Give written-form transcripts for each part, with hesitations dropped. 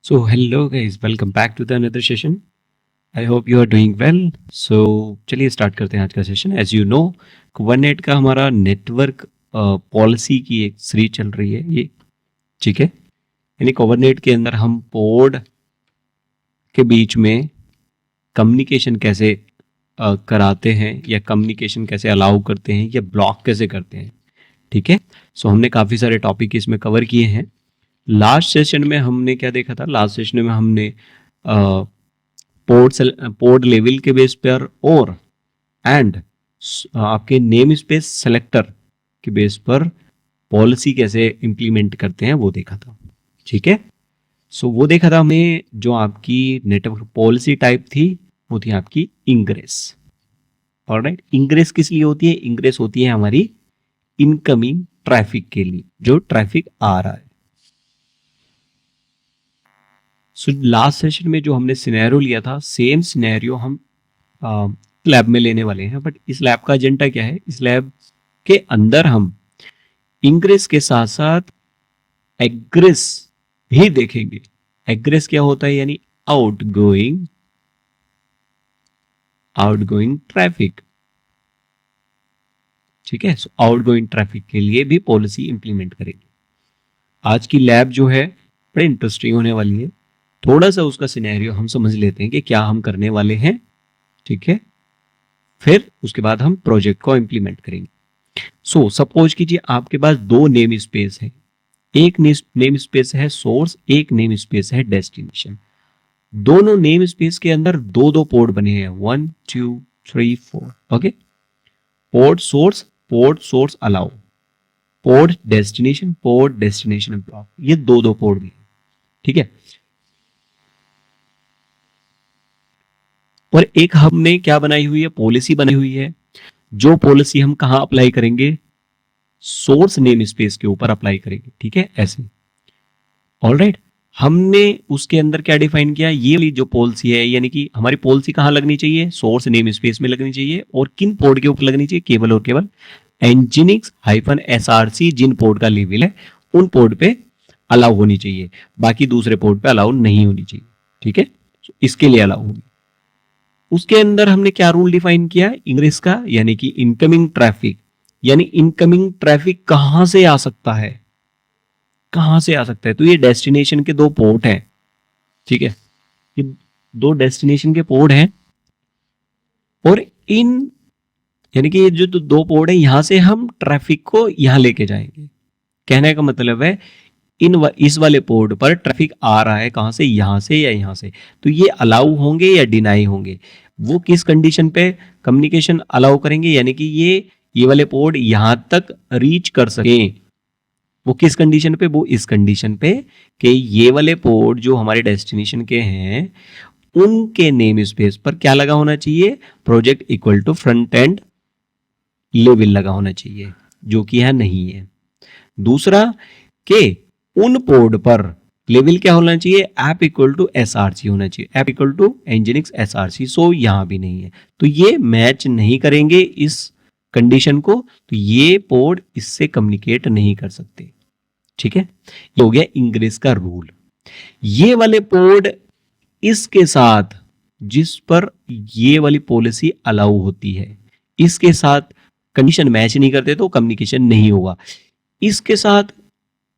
So hello guys, welcome back to the another session. I hope you are doing well. So चलिए start करते हैं आज का session. As you know, कुबरनेट का हमारा नेटवर्क पॉलिसी की एक सीरीज चल रही है ये, ठीक है. यानी कुबरनेट के अंदर हम पोड के बीच में कम्युनिकेशन कैसे कराते हैं या कम्युनिकेशन कैसे अलाउ करते हैं या ब्लॉक कैसे करते हैं, ठीक है. सो हमने काफ़ी सारे टॉपिक इसमें कवर किए हैं. लास्ट सेशन में हमने क्या देखा था? लास्ट सेशन में हमने पोर्ट लेवल के बेस पर और एंड आपके नेम स्पेस सेलेक्टर के बेस पर पॉलिसी कैसे इंप्लीमेंट करते हैं वो देखा था, ठीक है. सो वो देखा था हमने. जो आपकी नेटवर्क पॉलिसी टाइप थी वो थी आपकी इंग्रेस. ऑलराइट, इंग्रेस किस लिए होती है? इंग्रेस होती है हमारी इनकमिंग ट्रैफिक के लिए, जो ट्रैफिक आ रहा है. सो लास्ट सेशन में जो हमने सिनेरियो लिया था, सेम सिनेरियो हम लैब में लेने वाले हैं. बट इस लैब का एजेंडा क्या है? इस लैब के अंदर हम इंग्रेस के साथ साथ एग्रेस भी देखेंगे. एग्रेस क्या होता है? यानी आउटगोइंग ट्रैफिक, ठीक है. सो आउटगोइंग ट्रैफिक के लिए भी पॉलिसी इंप्लीमेंट करेंगे. आज की लैब जो है बड़ी इंटरेस्टिंग होने वाली है. थोड़ा सा उसका सिनेरियो हम समझ लेते हैं कि क्या हम करने वाले हैं, ठीक है. फिर उसके बाद हम प्रोजेक्ट को इंप्लीमेंट करेंगे. सो सपोज कीजिए आपके पास दो नेम स्पेस है. एक नेम स्पेस है सोर्स, एक नेम स्पेस है डेस्टिनेशन. दोनों नेम स्पेस के अंदर दो दो पोर्ट बने हैं, 1 2 3 4. Okay, port source allow, port destination block. ये दो दो पोर्ट भी, ठीक है. और एक हमने क्या बनाई हुई है? पॉलिसी बनाई हुई है. जो पॉलिसी हम कहां अप्लाई करेंगे? सोर्स नेम स्पेस के ऊपर अप्लाई करेंगे, ठीक है, ऐसे. ऑलराइट, हमने उसके अंदर क्या डिफाइन किया? ये वाली जो पॉलिसी है, यानी कि हमारी पॉलिसी कहां लगनी चाहिए? सोर्स नेम स्पेस में लगनी चाहिए. और किन पोर्ट के ऊपर लगनी चाहिए? केवल और केवल nginx-src जिन पोर्ट का लेवल है उन पोर्ट पे अलाउ होनी चाहिए, बाकी दूसरे पोर्ट पे अलाउ नहीं होनी चाहिए, ठीक है. इसके लिए अलाउ होगी. उसके अंदर हमने क्या रूल डिफाइन किया इंग्रेस का? यानी कि इनकमिंग ट्रैफिक. यानी इनकमिंग ट्रैफिक कहां से आ सकता है? कहां से आ सकता है? तो ये डेस्टिनेशन के दो पोर्ट हैं, ठीक है. ये दो डेस्टिनेशन के पोर्ट हैं और इन यानी कि ये जो दो पोर्ट है, यहां से हम ट्रैफिक को यहां लेके जाएंगे. कहने का मतलब है इस वाले पोर्ट पर ट्रैफिक आ रहा है, कहां से? यहां से या यहां से. तो ये अलाउ होंगे या डिनाई होंगे? वो किस कंडीशन पे कम्युनिकेशन अलाउ करेंगे? यानी कि ये वाले पोर्ट यहां तक रीच कर सके. वो किस कंडीशन पे? वो इस कंडीशन पे कि ये वाले पोर्ट जो हमारे डेस्टिनेशन के हैं उनके नेम स्पेस पर क्या लगा होना चाहिए? Project equal to front end level लगा होना चाहिए, जो कि यहां नहीं है. दूसरा के उन पोर्ट पर लेवल क्या होना चाहिए? ऐप इक्वल टू एसआरसी होना चाहिए, app equal to nginx src. So यहां भी नहीं है, तो ये मैच नहीं करेंगे इस कंडीशन को. तो ये पोर्ट इससे कम्युनिकेट नहीं कर सकते, ठीक है. ये हो गया इंग्रेस का रूल. ये वाले पोर्ट इसके साथ जिस पर ये वाली पॉलिसी अलाउ होती है, इसके साथ कंडीशन मैच नहीं करते तो कम्युनिकेशन नहीं होगा. इसके साथ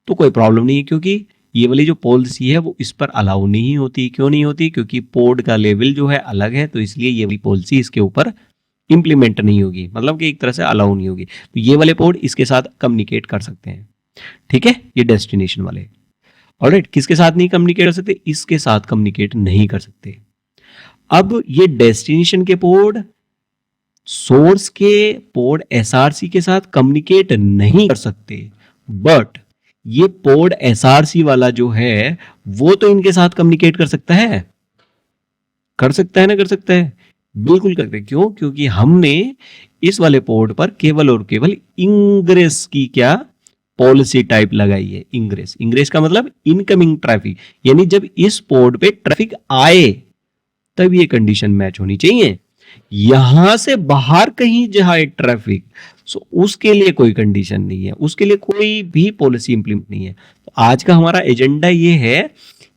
तो कोई प्रॉब्लम नहीं है, क्योंकि ये वाली जो पॉलिसी है वो इस पर अलाउ नहीं होती. क्यों नहीं होती? क्योंकि पोर्ट का लेवल जो है अलग है, तो इसलिए ये वाली पॉलिसी इसके ऊपर इंप्लीमेंट नहीं होगी, मतलब कि एक तरह से अलाउ नहीं होगी. तो ये वाले पोर्ट इसके साथ कम्युनिकेट कर सकते हैं, ठीक है. ये डेस्टिनेशन वाले. ऑलराइट, किसके साथ नहीं कम्युनिकेट कर सकते? इसके साथ कम्युनिकेट नहीं कर सकते. अब ये डेस्टिनेशन के पोर्ट सोर्स के पोर्ट एसआरसी के साथ कम्युनिकेट नहीं कर सकते. बट ये पोर्ट एसआरसी वाला जो है वो तो इनके साथ कम्युनिकेट कर सकता है. कर सकता है ना? कर सकता है, बिल्कुल करते हैं. क्यों? क्योंकि हमने इस वाले पोर्ट पर केवल और केवल इंग्रेस की क्या पॉलिसी टाइप लगाई है. इंग्रेस का मतलब इनकमिंग ट्रैफिक. यानी जब इस पोर्ट पे ट्रैफिक आए तब ये कंडीशन मैच होनी चाहिए. यहां से बाहर कहीं जाए ट्रैफिक, सो उसके लिए कोई कंडीशन नहीं है, उसके लिए कोई भी पॉलिसी इंप्लीमेंट नहीं है. तो आज का हमारा एजेंडा ये है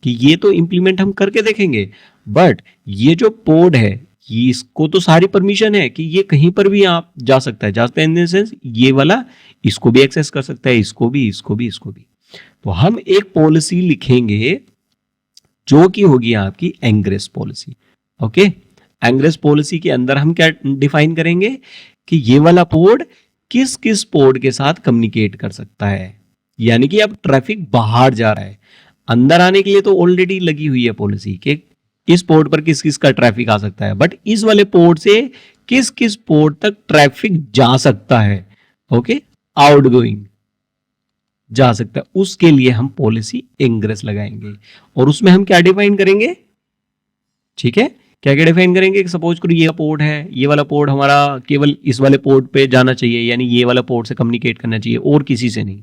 कि ये तो इंप्लीमेंट हम करके देखेंगे, बट ये जो पोड है ये इसको तो सारी परमिशन है कि ये कहीं पर भी आप जा सकता है, जा सकता है इन द सेंस ये वाला इसको भी एक्सेस कर सकता है, इसको भी, इसको भी, इसको भी। तो हम एक पॉलिसी लिखेंगे जो कि होगी आपकी एंग्रेस पॉलिसी। ओके, एंग्रेस पॉलिसी के अंदर हम क्या डिफाइन करेंगे कि ये वाला पोड किस किस पोड के साथ कम्युनिकेट कर सकता है। यानी कि अब ट्रैफिक बाहर जा रहा है, अंदर आने के लिए तो ऑलरेडी लगी हुई है पॉलिसी कि इस पोर्ट पर किस किस का ट्रैफिक आ सकता है, बट इस वाले पोर्ट से किस किस पोर्ट तक ट्रैफिक जा सकता है। ओके, आउटगोइंग जा सकता है, उसके लिए हम पॉलिसी इंग्रेस लगाएंगे और उसमें हम क्या डिफाइन करेंगे, ठीक है, क्या क्या डिफाइन करेंगे। सपोज करो ये पोर्ट है, ये वाला पोर्ट हमारा केवल इस वाले पोर्ट पे जाना चाहिए, यानी ये वाला पोर्ट से कम्युनिकेट करना चाहिए और किसी से नहीं,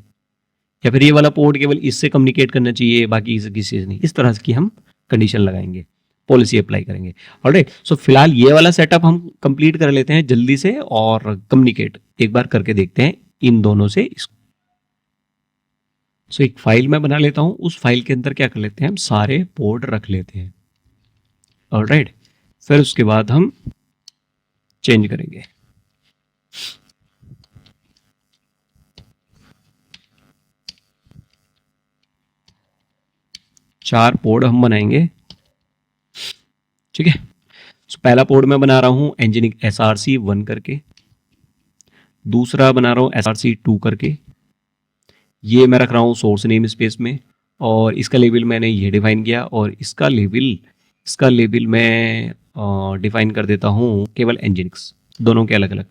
या फिर ये वाला पोर्ट केवल इससे कम्युनिकेट करना चाहिए बाकी इसे किसी से नहीं। इस तरह की हम कंडीशन लगाएंगे, पॉलिसी अप्लाई करेंगे। ऑलराइट, सो फिलहाल ये वाला सेटअप हम कंप्लीट कर लेते हैं जल्दी से और कम्युनिकेट एक बार करके देखते हैं इन दोनों से। सो एक फाइल मैं बना लेता हूं, उस फाइल के अंदर क्या कर लेते हैं हम सारे पोर्ट रख लेते हैं। ऑलराइट, फिर उसके बाद हम चेंज करेंगे। चार पोर्ट हम बनाएंगे, ठीक है। सो पहला पोर्ट मैं बना रहा हूं एंजिनिक SRC1 करके, दूसरा बना रहा हूं SRC2 करके, ये मैं रख रहा हूं सोर्स नेम स्पेस में, और इसका लेबल मैंने ये डिफाइन किया, और इसका लेबल मैं डिफाइन कर देता हूं केवल एंजिनिक्स, दोनों के अलग अलग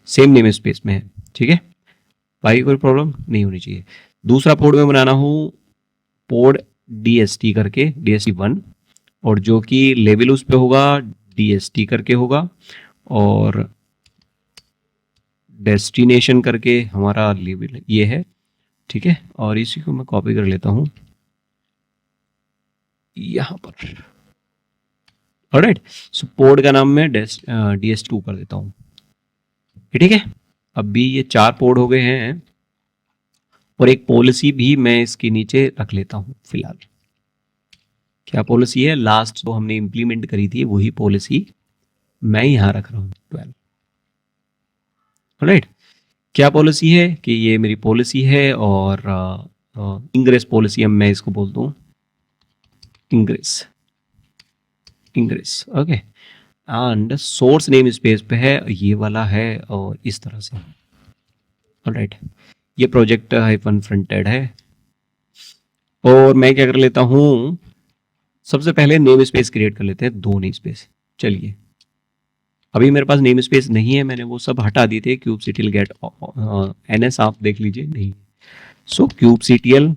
सेम नेम स्पेस में है, ठीक है भाई, कोई प्रॉब्लम नहीं होनी चाहिए। दूसरा पोर्ट में बनाना हूं पोर्ट DST करके, DST1, और जो कि लेवल उस पे होगा DST करके होगा, और डेस्टिनेशन करके हमारा लेवल ये है, ठीक है। और इसी को मैं कॉपी कर लेता हूं यहां पर। ऑलराइट, सो पोर्ट का नाम मैं DS2 कर देता हूं, ठीक है। अब भी ये चार पोर्ट हो गए हैं, और एक पॉलिसी भी मैं इसके नीचे रख लेता हूं फिलहाल। क्या पॉलिसी है, लास्ट जो हमने इंप्लीमेंट करी थी वही पॉलिसी मैं यहां रख रहा हूं 12। राइट, क्या पॉलिसी है कि ये मेरी पॉलिसी है, और इंग्रेस पॉलिसी अब मैं इसको बोलता हूं ingress. Okay, and source name space पे है ये वाला है, और इस तरह से। ऑलराइट, ये प्रोजेक्ट हाइफन फ्रंटेड है, और मैं क्या कर लेता हूं, सबसे पहले नेम स्पेस क्रिएट कर लेते हैं, 2 नेम स्पेस। चलिए, अभी मेरे पास नेम स्पेस नहीं है, मैंने वो सब हटा दिए थे। kubectl get ns आप देख लीजिए, नहीं। सो kubectl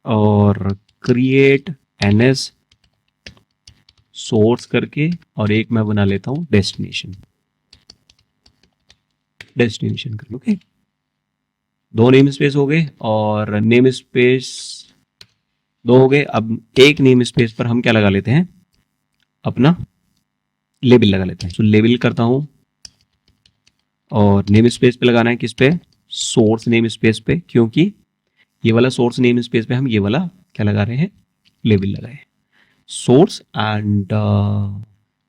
और क्रिएट ns सोर्स करके, और एक मैं बना लेता हूं डेस्टिनेशन कर, ओके। 2 नेम स्पेस हो गए, और नेम स्पेस 2 हो गए। अब एक नेम स्पेस पर हम क्या लगा लेते हैं, अपना लेबल लगा लेते हैं। तो लेबल करता हूं, और नेम स्पेस पे लगाना है किस पे, सोर्स नेम स्पेस पे, क्योंकि ये वाला सोर्स नेम स्पेस पे हम ये वाला क्या लगा रहे हैं, लेबल लगाए। सोर्स एंड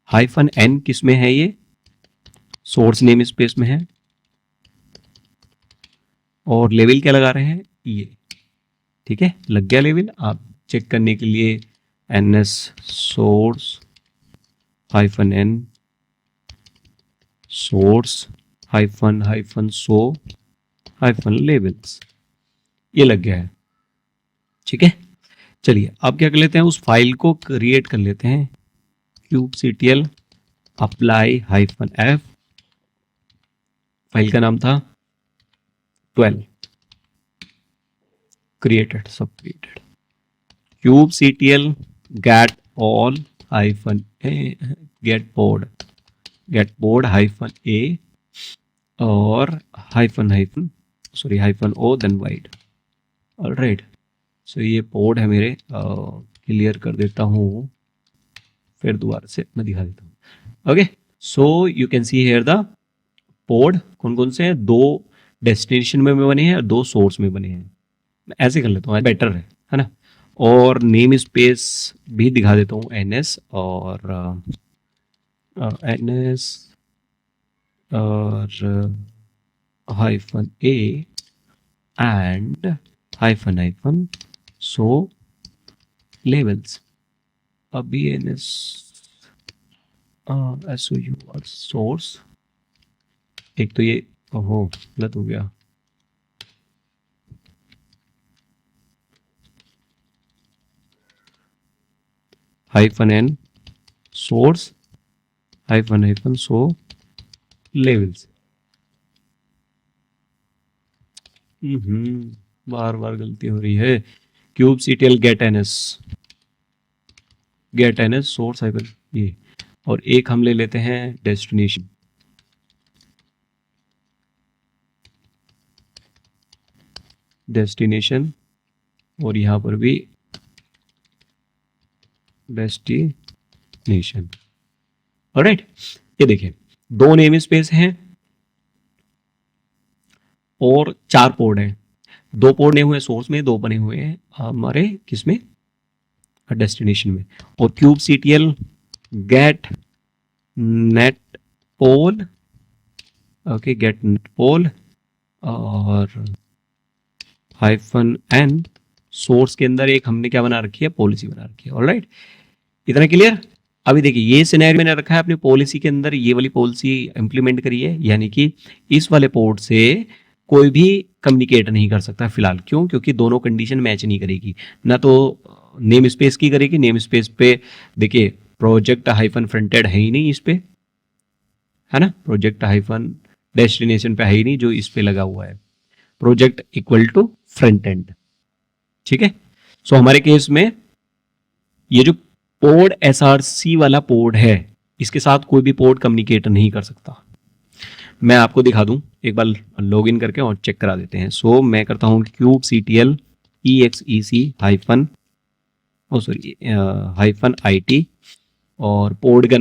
हाइफन n किस में है, ये सोर्स नेम स्पेस में है, और लेवल क्या लगा रहे हैं, ये, ठीक है। लग गया लेवल। आप चेक करने के लिए ns source hyphen n source hyphen show hyphen labels, ये लग गया है, ठीक है। चलिए अब क्या कर लेते हैं, उस फाइल को क्रिएट कर लेते हैं, kubectl apply hyphen f, file का नाम था 12, क्रिएटेड, सब created, kubectl get all hyphen a get board hyphen a, और hyphen o then wide. Alright, so ये पोर्ट है मेरे, क्लियर कर देता हूँ, फिर दोबारा से मैं दिखा देता हूँ। Okay, so you can see here the port कौन कौन से हैं, 2 डेस्टिनेशन में बने हैं और 2 सोर्स में बने हैं। मैं ऐसे कर लेता हूँ, बेटर है ना। और नेम स्पेस भी दिखा देता हूँ, एनएस और एनएस और hyphen A and hyphen hyphen show labels. अभी NS S O U R source, एक तो ये ओहो गलत हो गया, hyphen N source hyphen hyphen show labels. बार बार गलती हो रही है। Kubectl get NS source hyphen ये, और एक हम ले लेते हैं डेस्टिनेशन। डेस्टिनेशन और यहां पर भी डेस्टिनेशन। ऑलराइट, ये देखिए दो नेम स्पेस हैं और 4 पोर्ट हैं। 2 पोर्ट बने हुए हैं सोर्स में, 2 बने हुए हैं हमारे किसमें, डेस्टिनेशन में। और क्यूब सीटीएल गेट नेट पोल, ओके गेट नेट पोल और हाइफन एन सोर्स के अंदर एक हमने क्या बना रखी है, पॉलिसी बना रखी है। ऑलराइट, इतना क्लियर। अभी देखिए ये सिनेरियो मैंने रखा है अपनी पॉलिसी के अंदर, ये वाली पॉलिसी इंप्लीमेंट करी है, यानी कि इस वाले पोर्ट से कोई भी कम्युनिकेट नहीं कर सकता फिलहाल। क्यों? क्योंकि दोनों कंडीशन मैच नहीं करेगी, ना तो नेम स्पेस की करेगी। नेम स्पेस पे देखिए प्रोजेक्ट हाइफन फ्रंटेड है ही नहीं इस पे, है ना, प्रोजेक्ट हाइफन डेस्टिनेशन पे है ही नहीं जो इस पे लगा हुआ है, project equal to front end. ठीक है, सो हमारे केस में ये जो पोर्ट एसआरसी वाला पोर्ट है, इसके साथ कोई भी पोर्ट कम्युनिकेट नहीं कर सकता। मैं आपको दिखा दूं, एक बार लॉगिन करके और चेक करा देते हैं। सो मैं करता हूं cube CTL EXEC hyphen sorry hyphen IT और पोर्ट का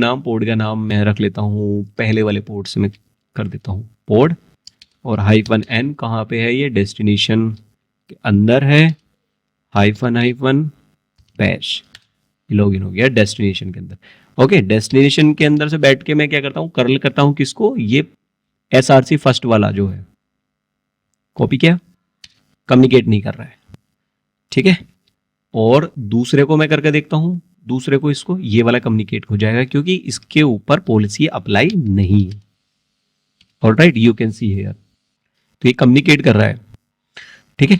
नाम मैं रख लेता हूं, पहले वाले पोर्ट से मैं कर देता हूं पोर्ट, और हाइफन N कहाँ पे है, ये डेस्टिनेशन के अंदर है, हाइफन हाइफन बैश, लॉगिन हो गया डेस्टिनेशन के अंदर। ओके, डेस्टिनेशन के अंदर से बैठ के मैं क्या करता हूँ, कर्ल करता हूँ किसको, ये SRC फर्स्ट वाला जो है, कॉपी किया, कम्युनिकेट नहीं कर रहा है। ठीक है, और दूसरे को मैं करके देखता हूं, दूसरे को इसको, ये वाला कम्युनिकेट हो जाएगा क्योंकि इसके ऊपर पॉलिसी अप्लाई नहीं है। Alright, you can see here, तो ये कम्युनिकेट कर रहा है। ठीक है,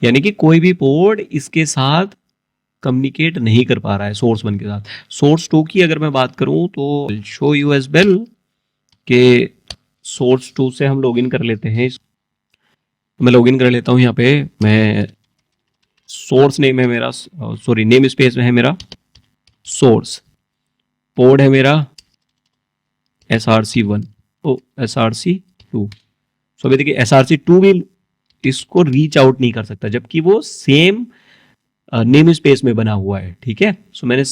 यानी कि कोई भी पोर्ट इसके साथ कम्युनिकेट नहीं कर पा रहा है सोर्स 1 के साथ। सोर्स 2 की अगर मैं बात करूं तो शो यू एज वेल के सोर्स 2 से हम लॉगिन कर लेते हैं। मैं लॉगिन कर लेता हूं, यहाँ पे मैं सोर्स नेम है मेरा, सॉरी नेम स्पेस में है मेरा सोर्स, पोर्ट है मेरा SRC1 ओ SRC2। सो अभी देखिए SRC2 भी इसको रीच आउट नहीं कर सकता, जबकि वो सेम नेम स्पेस में बना हुआ है। ठीक है, सो मैंने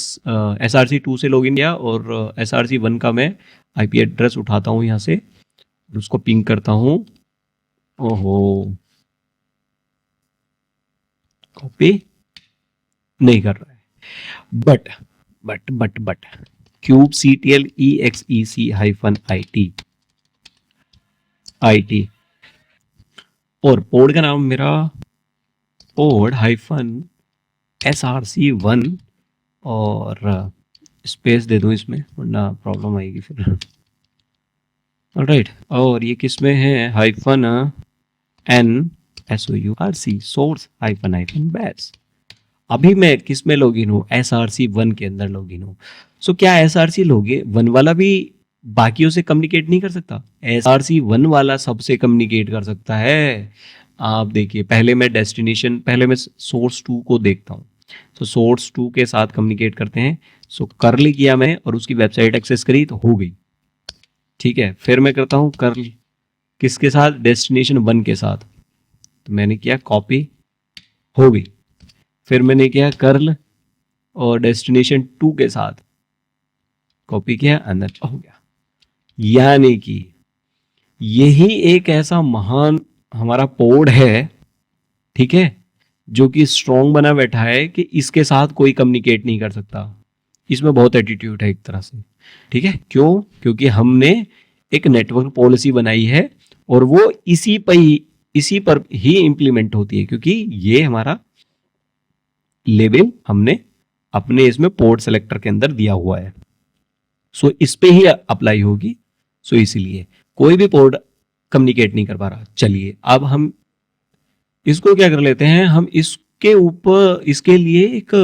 SRC2 से लॉगिन किया और SRC1 का मैं IP एड्रेस उठाता हूँ यहाँ से, उसको पिंग करता हूँ। ओहो, कॉपी नहीं कर रहा है, but cube CTL EXEC hyphen IT और पोर्ट का नाम मेरा पोर्ट हाइफन SRC1 और स्पेस दे दूं इसमें, वरना प्रॉब्लम आएगी फिर। ऑलराइट, और ये किस में है, hyphen N SOURC source hyphen hyphen bash. अभी मैं किस में लॉगिन हूँ, SRC1 के अंदर लॉगिन हूँ। सो क्या SRC लॉगिन 1 वाला भी बाकियों से कम्युनिकेट नहीं कर सकता? SRC1 वाला सबसे कम्युनिकेट कर सकता है। आप देखिए, पहले मैं सोर्स 2 को देखता हूँ। तो सोर्स 2 के साथ कम्युनिकेट करते हैं। सो कर्ल किया मैं और उसकी वेबसाइट एक्सेस करी तो हो गई। ठीक है, फिर मैं करता हूँ कर्ल किसके साथ, डेस्टिनेशन 1 के साथ, तो मैंने किया कॉपी, हो गई। फिर मैंने किया कर्ल और डेस्टिनेशन 2 के साथ कॉपी किया, अंदर हो गया। यानी कि यही एक ऐसा महान हमारा पोर्ट है, ठीक है, जो कि स्ट्रॉन्ग बना बैठा है कि इसके साथ कोई कम्युनिकेट नहीं कर सकता। इसमें बहुत एटीट्यूड है एक तरह से, ठीक है। क्यों? क्योंकि हमने एक नेटवर्क पॉलिसी बनाई है और वो इसी पर ही इंप्लीमेंट होती है, क्योंकि ये हमारा लेबल हमने अपने इसमें पोर्ट सेलेक्टर के अंदर दिया हुआ है। सो इस पे ही अप्लाई होगी। सो इसीलिए कोई भी पोर्ट कम्युनिकेट नहीं कर पा रहा। चलिए अब हम इसको क्या कर लेते हैं, हम इसके ऊपर इसके लिए एक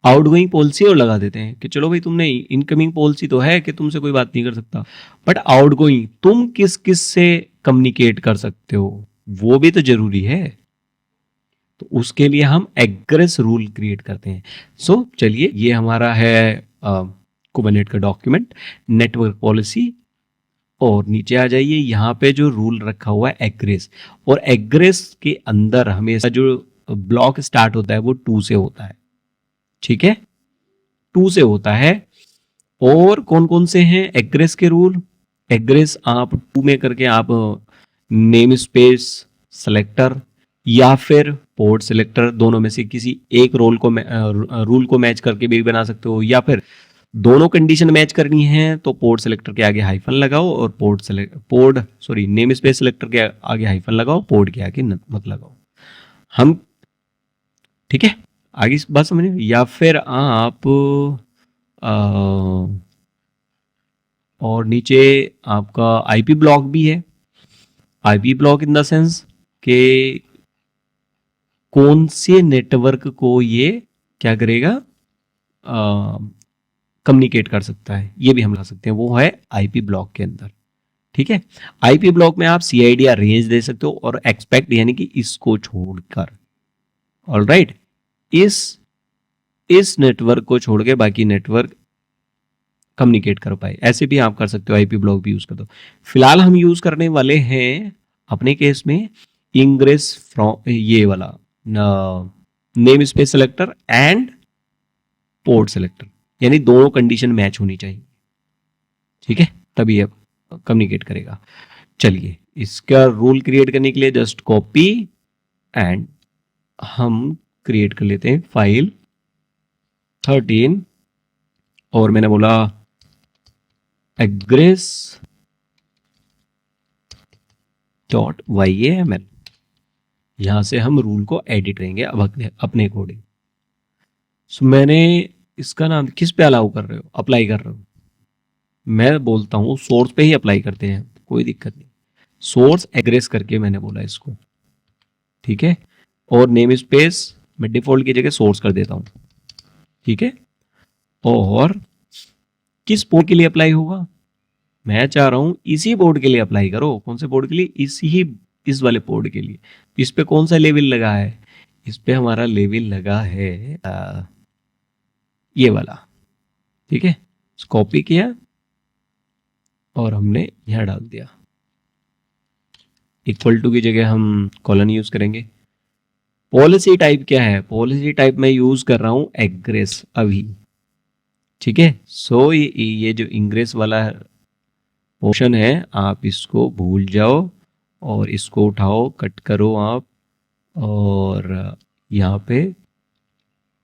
आउटगोइंग पॉलिसी और लगा देते हैं कि चलो भाई, तुमने इनकमिंग पॉलिसी तो है कि तुमसे कोई बात नहीं कर सकता, बट आउटगोइंग तुम किस किस से कम्युनिकेट कर सकते हो वो भी तो जरूरी है। तो उसके लिए हम एग्रेस रूल क्रिएट करते हैं। सो चलिए, ये हमारा है कुबरनेट का डॉक्यूमेंट, नेटवर्क पॉलिसी, और नीचे आ जाइए, यहाँ पे जो रूल रखा हुआ है एग्रेस, और एग्रेस के अंदर हमेशा जो ब्लॉक स्टार्ट होता है वो 2 से होता है, ठीक है, 2 से होता है। और कौन कौन से हैं एग्रेस के रूल? एग्रेस आप 2 में करके आप नेम स्पेस सेलेक्टर या फिर पोर्ट सेलेक्टर, दोनों में से किसी एक रूल को मैच करके भी बना सकते हो, या फिर दोनों कंडीशन मैच करनी है तो पोर्ट सेलेक्टर के आगे हाइफन लगाओ और नेम स्पेस सेलेक्टर के आगे हाइफन लगाओ, पोर्ट के आगे मत लगाओ। हम ठीक है, आगे इस बात समझे। या फिर आप और नीचे आपका आईपी ब्लॉक भी है। IP block in the sense के कौन से नेटवर्क को ये क्या करेगा, कम्युनिकेट कर सकता है, ये भी हम ला सकते हैं, वो है आईपी ब्लॉक के अंदर, ठीक है। आईपी ब्लॉक में आप सीआईडी या रेंज दे सकते हो और एक्सपेक्ट यानी कि इसको छोड़कर, ऑलराइट, इस नेटवर्क को छोड़ के बाकी नेटवर्क कम्युनिकेट कर पाए, ऐसे भी आप कर सकते हो, आईपी ब्लॉक भी यूज कर दो। फिलहाल हम यूज करने वाले हैं अपने केस में इंग्रेस फ्रॉम, ये वाला name space selector and port selector, यानी दोनों कंडीशन मैच होनी चाहिए, ठीक है, तभी ये कम्युनिकेट करेगा। चलिए, इसका रूल क्रिएट करने के लिए जस्ट कॉपी एंड हम क्रिएट कर लेते हैं फाइल 13, और मैंने बोला एग्रेस .yml, यहां से हम रूल को एडिट करेंगे अब अपने अकॉर्डिंग। सो मैंने इसका नाम किस पे अलाउ कर रहे हो, अप्लाई कर रहे हो? मैं बोलता हूं सोर्स पे ही अप्लाई करते हैं, कोई दिक्कत नहीं। सोर्स एग्रेस करके मैंने बोला इसको, ठीक है, और नेम स्पेस मैं डिफॉल्ट की जगह सोर्स कर देता हूं, ठीक है। और किस पोर्ट के लिए अप्लाई होगा? मैं चाह रहा हूं इसी पोर्ट के लिए अप्लाई करो। कौन से पोर्ट के लिए? इस वाले पोर्ट के लिए। इस पे कौन सा लेवल लगा है? इस पे हमारा लेवल लगा है ये वाला, ठीक है। कॉपी किया और हमने यहां डाल दिया, इक्वल टू की जगह हम कॉलन यूज करेंगे। पॉलिसी टाइप क्या है? पॉलिसी टाइप मैं यूज कर रहा हूं एग्रेस अभी, ठीक है। सो ये जो इंग्रेस वाला पोर्शन है आप इसको भूल जाओ और इसको उठाओ, कट करो आप और यहाँ पे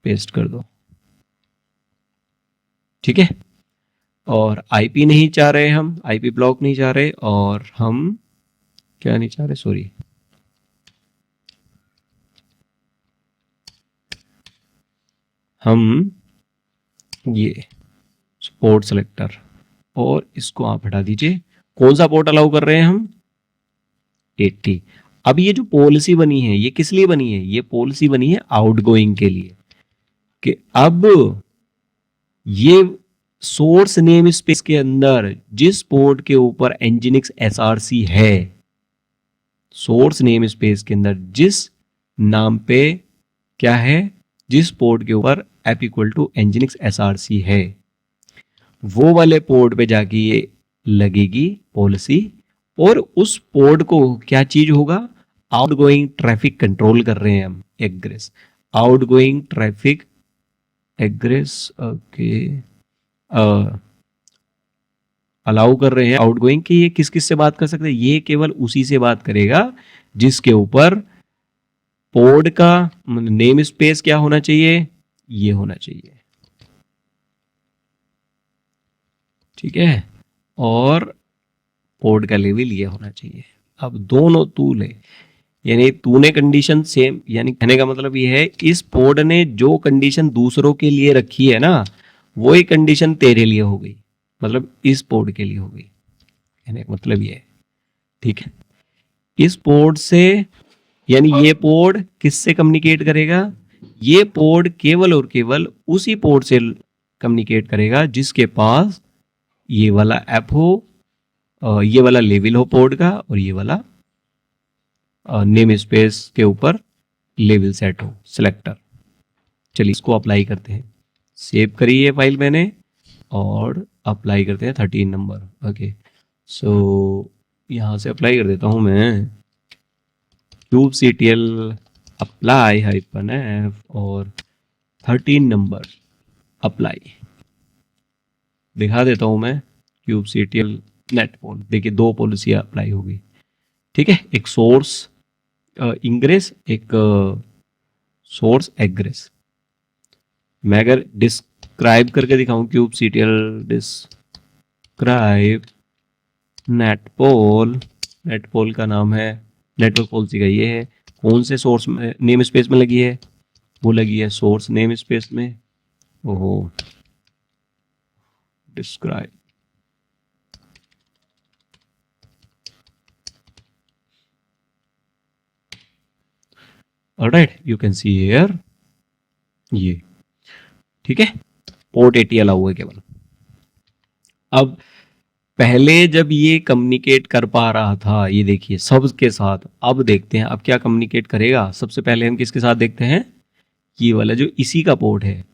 पेस्ट कर दो, ठीक है। और आईपी नहीं चाह रहे हम, आईपी ब्लॉक नहीं चाह रहे, और हम क्या नहीं चाह रहे, सॉरी, हम ये पोर्ट सेलेक्टर, और इसको आप हटा दीजिए। कौन सा पोर्ट अलाउ कर रहे हैं हम? 80। अब ये जो पॉलिसी बनी है ये किस लिए बनी है? ये पॉलिसी बनी है आउटगोइंग के लिए, कि अब ये सोर्स नेम स्पेस के अंदर जिस पोर्ट के ऊपर एनजिनिक्स एसआरसी है, सोर्स नेम स्पेस के अंदर जिस नाम पे क्या है, जिस पोर्ट के ऊपर एप इक्वल टू एनजिनिक्स एसआरसी है, वो वाले पोर्ट पे जाके ये लगेगी पॉलिसी, और उस पोर्ट को क्या चीज होगा, आउटगोइंग ट्रैफिक कंट्रोल कर रहे हैं हम, एग्रेस आउटगोइंग ट्रैफिक एग्रेस, ओके, अलाउ कर रहे हैं आउटगोइंग की। ये किस किस से बात कर सकते हैं? ये केवल उसी से बात करेगा जिसके ऊपर पोर्ट का नेम स्पेस क्या होना चाहिए, ये होना चाहिए, ठीक है, और पोर्ट का लेवल ये होना चाहिए। अब दोनों तू ले, यानी तूने कंडीशन सेम, यानी कहने का मतलब ये है इस पोर्ट ने जो कंडीशन दूसरों के लिए रखी है ना, वही कंडीशन तेरे लिए हो गई, मतलब इस पोर्ट के लिए हो गई, कहने का मतलब ये है, ठीक है। इस पोर्ट से, यानी ये पोर्ट किससे कम्युनिकेट करेगा, ये पोर्ट केवल और केवल उसी पोर्ट से कम्युनिकेट करेगा जिसके पास ये वाला ऐप हो, ये वाला लेवल हो पोर्ट का, और ये वाला नेम स्पेस के ऊपर लेवल सेट हो, सिलेक्टर। चलिए इसको अप्लाई करते हैं, सेव करी है फाइल मैंने, और अप्लाई करते हैं 13 नंबर। ओके, सो यहाँ से अप्लाई कर देता हूँ मैं kubectl अप्लाई -f और 13 नंबर अप्लाई दिखा देता हूँ मैं। kubectl नेट पोल, देखिए 2 पॉलिसी अप्लाई होगी, ठीक है, एक सोर्स इंग्रेस, एक सोर्स एग्रेस। मैं अगर डिस्क्राइब करके दिखाऊं, kubectl डिस्क्राइब नेट पोल का नाम है, नेटवर्क पॉलिसी का ये है, कौन से सोर्स में नेम स्पेस में लगी है, वो लगी है सोर्स नेम स्पेस में। ओहो, describe, alright, you can see here, ये ठीक है, पोर्ट 80 अलाउ है केवल। अब पहले जब ये कम्युनिकेट कर पा रहा था, ये देखिए सबके साथ, अब देखते हैं अब क्या कम्युनिकेट करेगा। सबसे पहले हम किसके साथ देखते हैं, ये वाला जो इसी का पोर्ट है,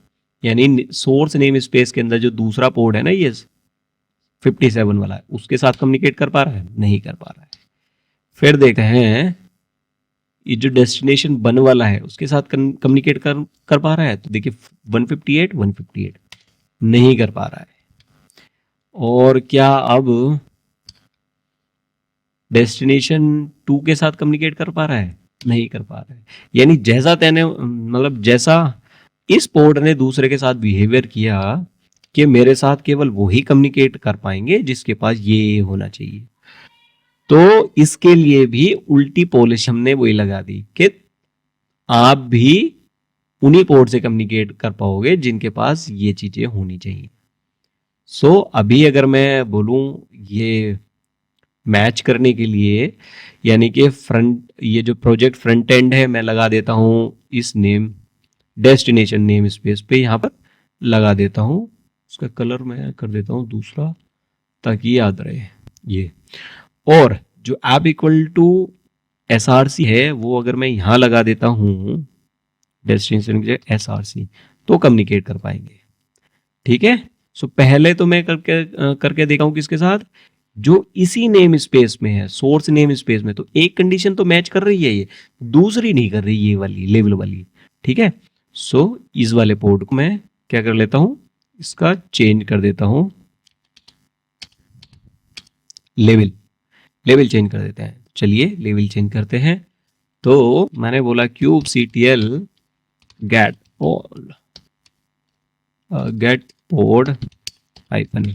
यानी सोर्स नेम स्पेस के अंदर जो दूसरा पोर्ट है ना, ये 57 वाला है, उसके साथ कम्युनिकेट कर पा रहा है, नहीं कर पा रहा है। फिर देखते हैं ये जो डेस्टिनेशन 1 वाला है, उसके साथ कम्युनिकेट कर पा रहा है, तो देखिए 158 नहीं कर पा रहा है। और क्या अब डेस्टिनेशन 2 के साथ कम्युनिकेट कर पा रहा है, नहीं कर पा रहा है। यानी जैसा तेने, मतलब जैसा इस पोर्ट ने दूसरे के साथ बिहेवियर किया कि मेरे साथ केवल वही कम्युनिकेट कर पाएंगे जिसके पास ये होना चाहिए, तो इसके लिए भी उल्टी पॉलिश हमने वही लगा दी कि आप भी उन्हीं पोर्ट से कम्युनिकेट कर पाओगे जिनके पास ये चीजें होनी चाहिए। सो अभी अगर मैं बोलूं ये मैच करने के लिए, यानी कि फ्रंट, ये जो प्रोजेक्ट फ्रंट एंड है, मैं लगा देता हूं इस नेम डेस्टिनेशन नेम स्पेस पे, यहां पर लगा देता हूं, उसका कलर मैं कर देता हूं दूसरा ताकि याद रहे ये। और जो ऐप इक्वल टू SRC है, वो अगर मैं यहां लगा देता हूं डेस्टिनेशन की जगह SRC, तो कम्युनिकेट कर पाएंगे, ठीक है। सो पहले तो मैं करके देखा हूं किसके साथ, जो इसी नेम स्पेस में है, सोर्स नेम स्पेस में, तो एक कंडीशन तो मैच कर रही है ये, दूसरी नहीं कर रही, ये वाली लेवल वाली, ठीक है। सो इस वाले पोर्ट को मैं क्या कर लेता हूं, इसका चेंज कर देता हूं, लेवल चेंज कर देते हैं। चलिए लेवल चेंज करते हैं। तो मैंने बोला kubectl गेट पोर्ट -,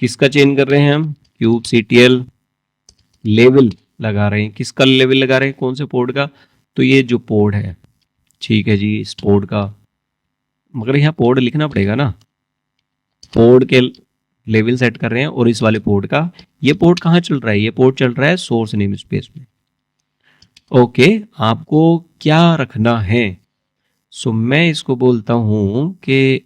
किसका चेंज कर रहे हैं हम, kubectl लेवल लगा रहे हैं, किसका लेवल लगा रहे हैं, कौन से पोर्ट का, तो ये जो पोर्ट है, ठीक है जी, इस पोर्ट का, मगर यहाँ पोर्ट लिखना पड़ेगा ना, पोर्ट के लेवल सेट कर रहे हैं, और इस वाले पोर्ट का, ये पोर्ट कहाँ चल रहा है, ये पोर्ट चल रहा है सोर्स नेम स्पेस में। ओके, आपको क्या रखना है, सो मैं इसको बोलता हूं कि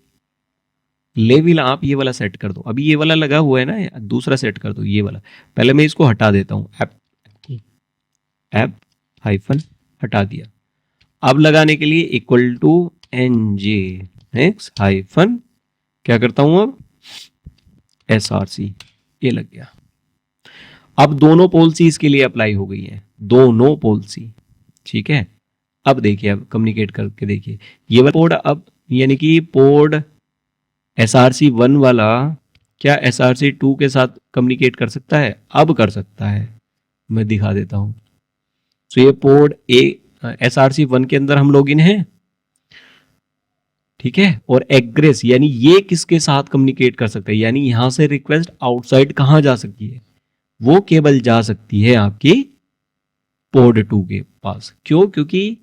लेवल आप ये वाला सेट कर दो, अभी ये वाला लगा हुआ है ना, दूसरा सेट कर दो ये वाला। पहले मैं इसको हटा देता हूं, ऐप हाइफन हटा दिया। अब लगाने के लिए इक्वल टू nginx हाइफन क्या करता हूं अब SRC, ये लग गया। अब दोनों पॉलिसी इसके लिए अप्लाई हो गई है, दोनों पॉलिसी, ठीक है। अब देखिए, अब कम्युनिकेट करके देखिए, ये वाला पोर्ट अब, यानी कि पोर्ट SRC 1 वाला क्या SRC 2 के साथ कम्युनिकेट कर सकता है, अब कर सकता है, मैं दिखा देता हूं। तो ये पोर्ट SRC1 के अंदर हम लॉगिन हैं, ठीक है। और एग्रेस यानी ये किसके साथ कम्युनिकेट कर सकते हैं, यानी यहां से रिक्वेस्ट आउटसाइड कहां जा सकती है, वो केवल जा सकती है आपकी पोर्ट 2 के पास। क्यों? क्योंकि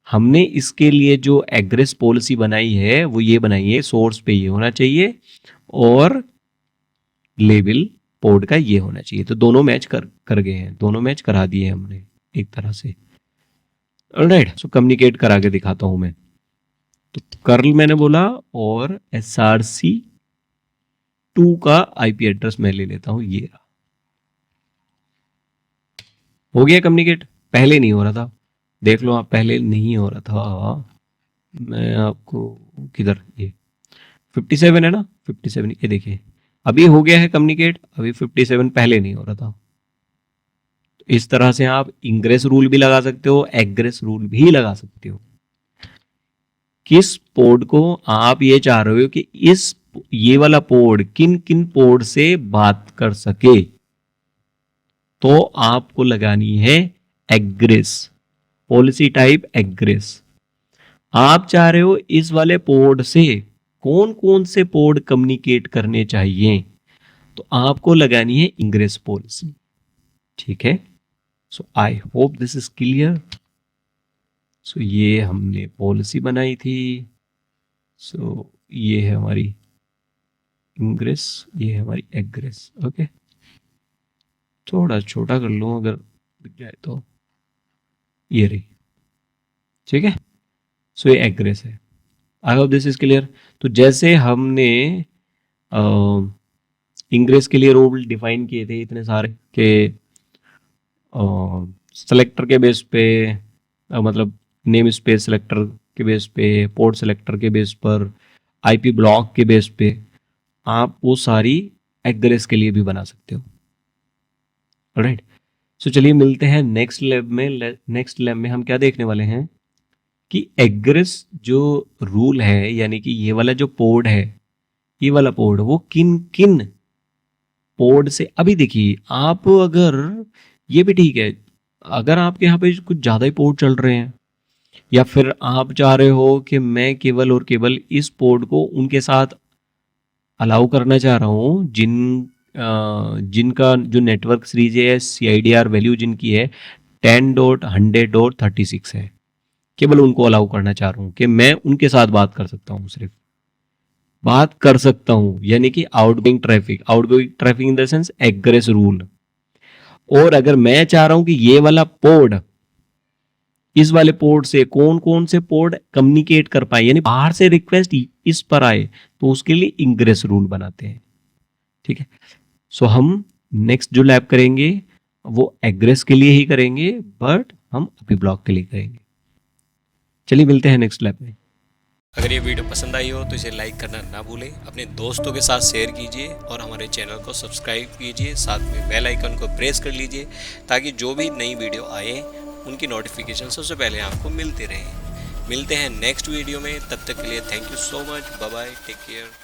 हमने इसके लिए जो एग्रेस पॉलिसी बनाई है वो ये बनाई है, सोर्स पे ये होना चाहिए और लेबल पोर्ट का ये होना चाहिए। तो दोनों मैच कर गए हैं, दोनों मैच करा दिए हमने एक तरह से। ऑलराइट, सो कम्युनिकेट करा के दिखाता हूं मैं। तो कर्ल मैंने बोला और SRC2 का आईपी एड्रेस मैं ले लेता हूं, ये रहा। हो गया कम्युनिकेट। पहले नहीं हो रहा था, देख लो आप, पहले नहीं हो रहा था। मैं आपको किधर, ये 57 है ना, 57, ये देखिए अभी हो गया है कम्युनिकेट। अभी 57 पहले नहीं हो रहा था। तो इस तरह से आप इंग्रेस रूल भी लगा सकते हो, एग्रेस रूल भी लगा सकते हो। किस पोर्ट को आप ये चाह रहे हो कि ये वाला पोर्ट किन किन पोर्ट से बात कर सके, तो आपको लगानी है एग्रेस, पॉलिसी टाइप एग्रेस। आप चाह रहे हो इस वाले पोर्ट से कौन कौन से पोर्ट कम्युनिकेट करने चाहिए, तो आपको लगानी है इंग्रेस पॉलिसी, ठीक है। So I hope this is clear. So ये हमने पॉलिसी बनाई थी। सो ये है हमारी इंग्रेस, ये है हमारी एग्रेस। ओके, थोड़ा छोटा कर लूं अगर दिख जाए तो, ये रही, ठीक है। सो ये एग्रेस है। आई होप दिस इज क्लियर। तो जैसे हमने इंग्रेस के लिए रूल डिफाइन किए थे इतने सारे के सेलेक्टर के बेस पे, मतलब नेम स्पेस सेलेक्टर के बेस पे, पोर्ट सेलेक्टर के बेस पर, आईपी ब्लॉक के बेस पे, आप वो सारी एग्रेस के लिए भी बना सकते हो। ऑलराइट, सो चलिए मिलते हैं नेक्स्ट लैब में। नेक्स्ट लैब में हम क्या देखने वाले हैं कि एग्रेस जो रूल है, यानी कि ये वाला जो पोर्ट है, ये वाला पोर्ट वो किन किन पोर्ट से, अभी देखिए आप, अगर ये भी ठीक है, अगर आपके यहाँ पे कुछ ज़्यादा ही पोर्ट चल रहे हैं, या फिर आप चाह रहे हो कि मैं केवल और केवल इस पोर्ट को उनके साथ अलाउ करना चाह रहा हूँ जिनका जो नेटवर्क सीरीज है, CIDR वैल्यू जिनकी है 10.100.36 है, केवल उनको अलाउ करना चाह रहा हूँ कि मैं उनके साथ बात कर सकता हूँ, सिर्फ बात कर सकता हूँ, यानी कि outgoing traffic in the sense एग्रेस rule. और अगर मैं चाह रहा हूं कि ये वाला पोर्ट इस वाले पोर्ट से कौन कौन से पोर्ट कम्युनिकेट कर पाए, यानी बाहर से रिक्वेस्ट इस पर आए, तो उसके लिए इंग्रेस रूल बनाते हैं, ठीक है। सो हम नेक्स्ट जो लैब करेंगे वो एग्रेस के लिए ही करेंगे, बट हम अभी ब्लॉक के लिए करेंगे। चलिए मिलते हैं नेक्स्ट लैब में। अगर ये वीडियो पसंद आई हो तो इसे लाइक करना ना भूलें, अपने दोस्तों के साथ शेयर कीजिए और हमारे चैनल को सब्सक्राइब कीजिए, साथ में बेल आइकन को प्रेस कर लीजिए ताकि जो भी नई वीडियो आए उनकी नोटिफिकेशन सबसे पहले आपको मिलते रहें। मिलते हैं नेक्स्ट वीडियो में, तब तक के लिए thank you so much, bye bye, take care.